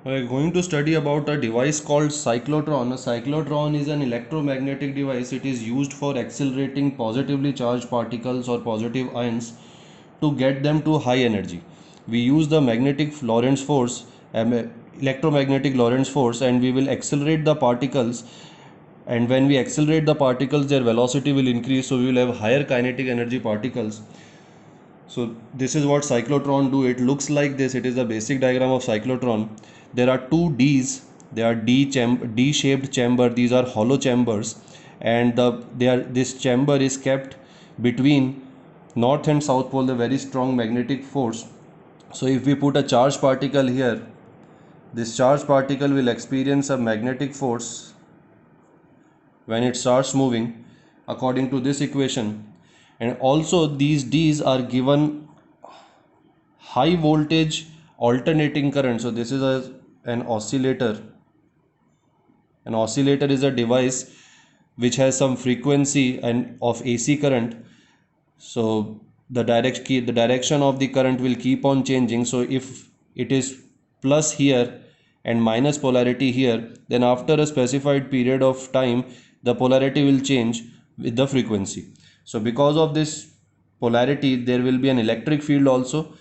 We're going to study about a device called cyclotron. A cyclotron is an electromagnetic device. It is used for accelerating positively charged particles or positive ions to get them to high energy. We use the magnetic Lorentz force, electromagnetic Lorentz force, and we will accelerate the particles. And when we accelerate the particles, their velocity will increase, so we will have higher kinetic energy particles. So this is what cyclotron do. It looks like this. It is the basic diagram of cyclotron. There are two Ds. They are D-shaped chamber. These are hollow chambers, and this chamber is kept between north and south pole. The very strong magnetic force. So if we put a charged particle here, this charged particle will experience a magnetic force when it starts moving according to this equation. And also these D's are given high voltage alternating current. So this is an oscillator. An oscillator is a device which has some frequency and of AC current. So the direction of the current will keep on changing. So if it is plus here and minus polarity here, then after a specified period of time the polarity will change with the frequency. So because of this polarity, there will be an electric field also,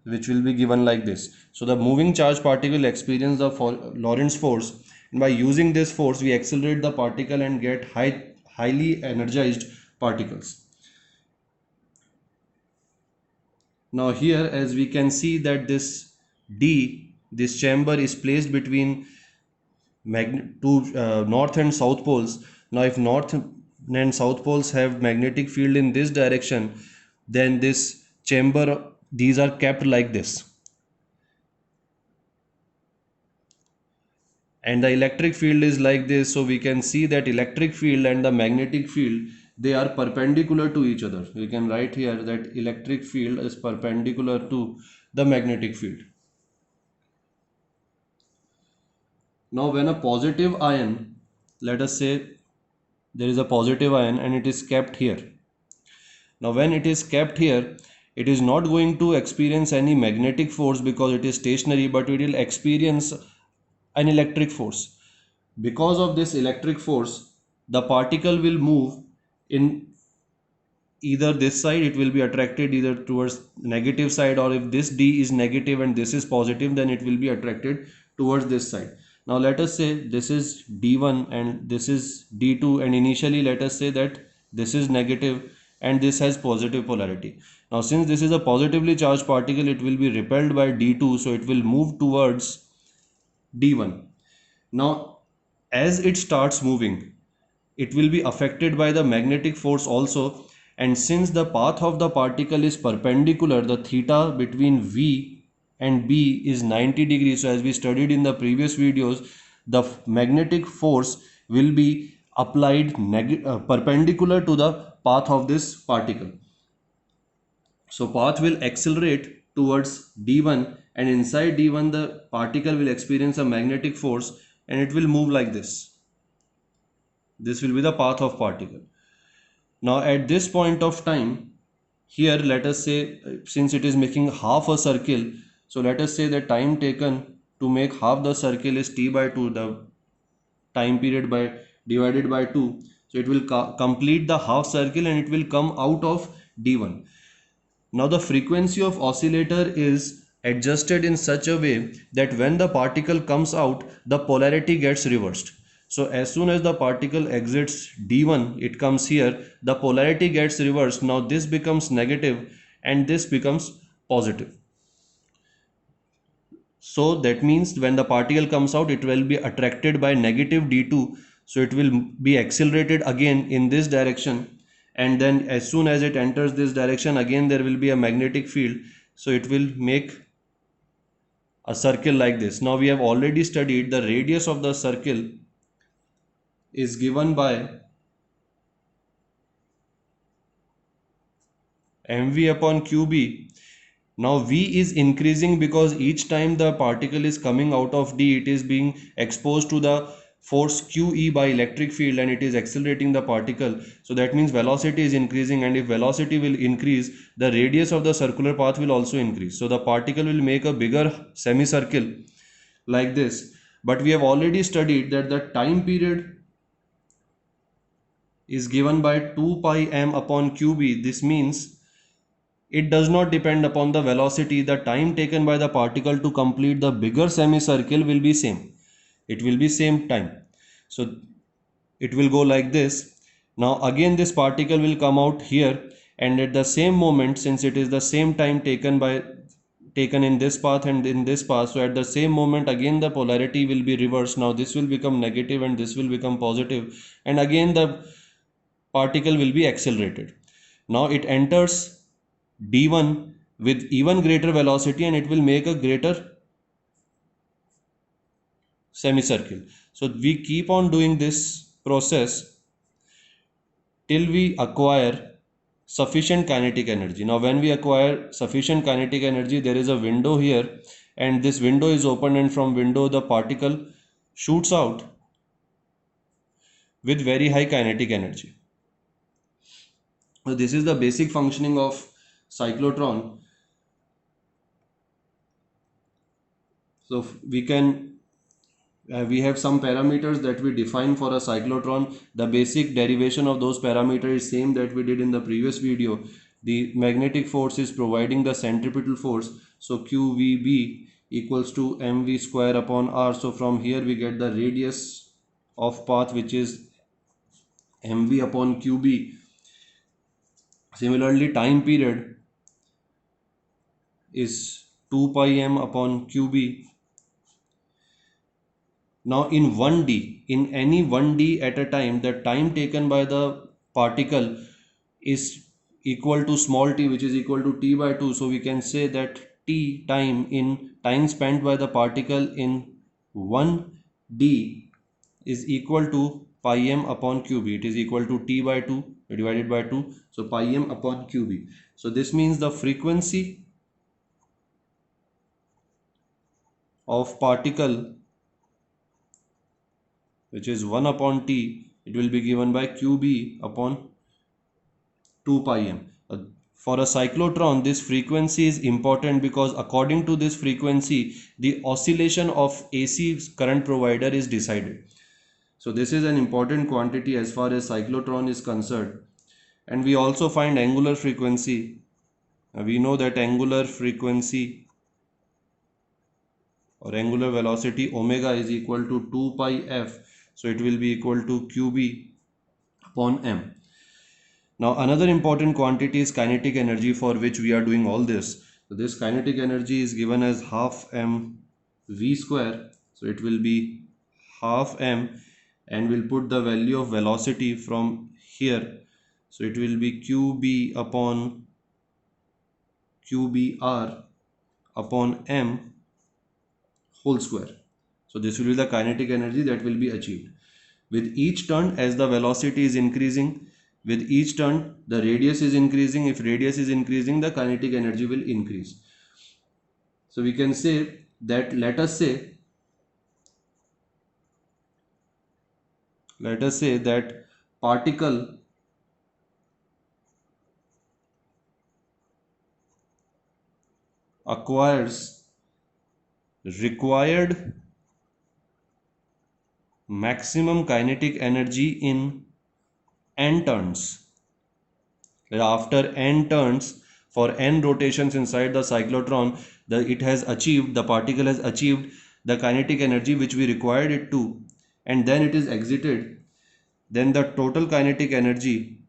which will be given like this. So the moving charge particle experience the Lorentz force, and by using this force we accelerate the particle and get highly energized particles. Now here, as we can see that this chamber is placed between north and south poles. Now if north and south poles have magnetic field in this direction, then this chamber, these are kept like this, and the electric field is like this. So we can see that electric field and the magnetic field, they are perpendicular to each other. We can write here that electric field is perpendicular to the magnetic field. Now when a positive ion, let us say there is a positive ion and it is kept here. Now when it is kept here, it is not going to experience any magnetic force because it is stationary, but it will experience an electric force. Because of this electric force, the particle will move in either this side. It will be attracted either towards negative side, or if this D is negative and this is positive, then it will be attracted towards this side. Now let us say this is D1 and this is D2, and initially let us say that this is negative and this has positive polarity. Now since this is a positively charged particle, it will be repelled by D2, so it will move towards D1. Now as it starts moving, it will be affected by the magnetic force also, and since the path of the particle is perpendicular, the theta between V and B is 90 degrees. So as we studied in the previous videos, the magnetic force will be applied perpendicular to the path of this particle. So path will accelerate towards D1, and inside D1 the particle will experience a magnetic force and it will move like this. This will be the path of particle. Now at this point of time, here let us say, since it is making half a circle, so let us say the time taken to make half the circle is t by 2, the time period by divided by 2. So it will complete the half circle and it will come out of D1. Now the frequency of oscillator is adjusted in such a way that when the particle comes out, the polarity gets reversed. So as soon as the particle exits D1, it comes here, the polarity gets reversed. Now this becomes negative and this becomes positive. So that means when the particle comes out, it will be attracted by negative D2. So it will be accelerated again in this direction, and then as soon as it enters this direction, again there will be a magnetic field. So it will make a circle like this. Now we have already studied the radius of the circle is given by mv upon qb. Now V is increasing because each time the particle is coming out of D, it is being exposed to the force QE by electric field and it is accelerating the particle. So that means velocity is increasing, and if velocity will increase, the radius of the circular path will also increase. So the particle will make a bigger semicircle like this. But we have already studied that the time period is given by 2 pi m upon qb. This means it does not depend upon the velocity. The time taken by the particle to complete the bigger semicircle will be same. It will be same time. So it will go like this. Now again this particle will come out here, and at the same moment, since it is the same time taken in this path and in this path, so at the same moment again the polarity will be reversed. Now this will become negative and this will become positive, and again the particle will be accelerated. Now it enters d1 with even greater velocity and it will make a greater semicircle. So we keep on doing this process till we acquire sufficient kinetic energy. Now when we acquire sufficient kinetic energy, there is a window here, and this window is open, and from window the particle shoots out with very high kinetic energy. So this is the basic functioning of cyclotron. So we have some parameters that we define for a cyclotron. The basic derivation of those parameters is same that we did in the previous video. The magnetic force is providing the centripetal force. So QVB equals to mv square upon r. So from here we get the radius of path, which is mv upon qb. Similarly, time period is 2 pi m upon qb. Now in 1D, in any 1D at a time, the time taken by the particle is equal to small t, which is equal to t by 2. So we can say that t time in time spent by the particle in 1D is equal to pi m upon qb. It is equal to t by 2 divided by 2. So pi m upon qb. So this means the frequency of particle, which is 1 upon t, it will be given by qb upon 2 pi m. For a cyclotron, this frequency is important because according to this frequency, the oscillation of AC current provider is decided. So this is an important quantity as far as cyclotron is concerned. And we also find angular frequency. We know that angular frequency or angular velocity omega is equal to 2 pi f. So it will be equal to qb upon m. Now another important quantity is kinetic energy, for which we are doing all this. So this kinetic energy is given as half m v square. So it will be half m, and we'll put the value of velocity from here. So it will be qb upon qbr upon m whole square. So this will be the kinetic energy that will be achieved. With each turn, as the velocity is increasing, with each turn the radius is increasing. If radius is increasing, the kinetic energy will increase. So we can say that let us say that particle acquires required maximum kinetic energy in n turns. After n turns, for n rotations inside the cyclotron, the particle has achieved the kinetic energy which we required it to, and then it is exited. Then the total kinetic energy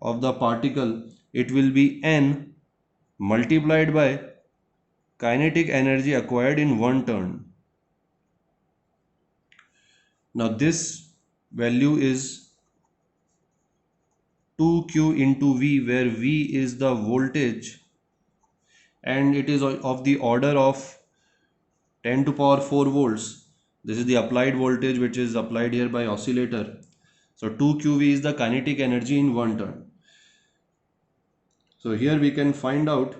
of the particle, it will be n multiplied by kinetic energy acquired in one turn. Now this value is 2q into V, where V is the voltage, and it is of the order of 10 to power 4 volts. This is the applied voltage which is applied here by oscillator. So 2qV is the kinetic energy in one turn. So here we can find out,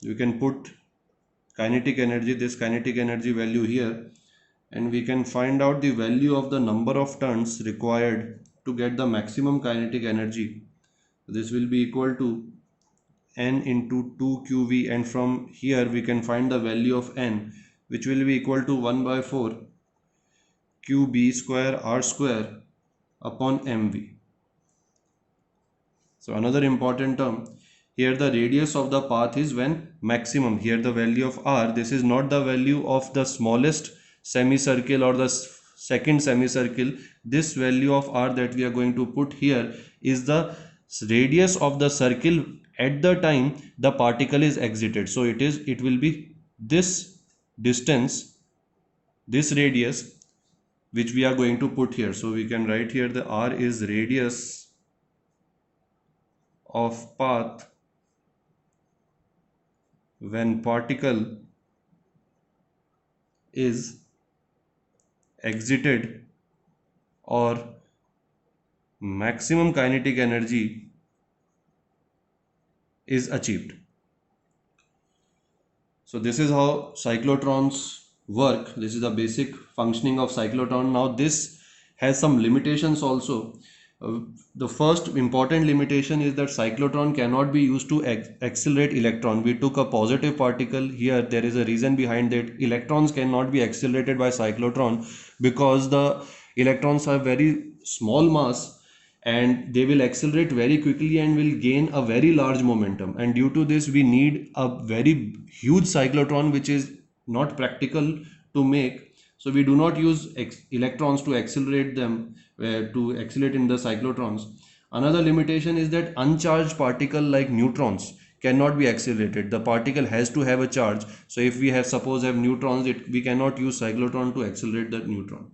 we can put kinetic energy, this kinetic energy value here, and we can find out the value of the number of turns required to get the maximum kinetic energy. This will be equal to n into 2qv, and from here we can find the value of n, which will be equal to 1 by 4 qb square r square upon mv. So another important term here, the radius of the path is when maximum. Here the value of r, this is not the value of the smallest semicircle or the second semicircle. This value of r that we are going to put here is the radius of the circle at the time the particle is exited. So it will be this distance, this radius, which we are going to put here. So we can write here the r is radius of path when particle is exited or maximum kinetic energy is achieved. So this is how cyclotrons work. This is the basic functioning of cyclotron. Now this has some limitations also. The first important limitation is that cyclotron cannot be used to accelerate electron. We took a positive particle here. There is a reason behind that. Electrons cannot be accelerated by cyclotron because the electrons have very small mass and they will accelerate very quickly and will gain a very large momentum, and due to this we need a very huge cyclotron, which is not practical to make. So we do not use electrons to accelerate them, to accelerate in the cyclotrons. Another limitation is that uncharged particle like neutrons cannot be accelerated. The particle has to have a charge. So if we have neutrons, we cannot use cyclotron to accelerate that neutron.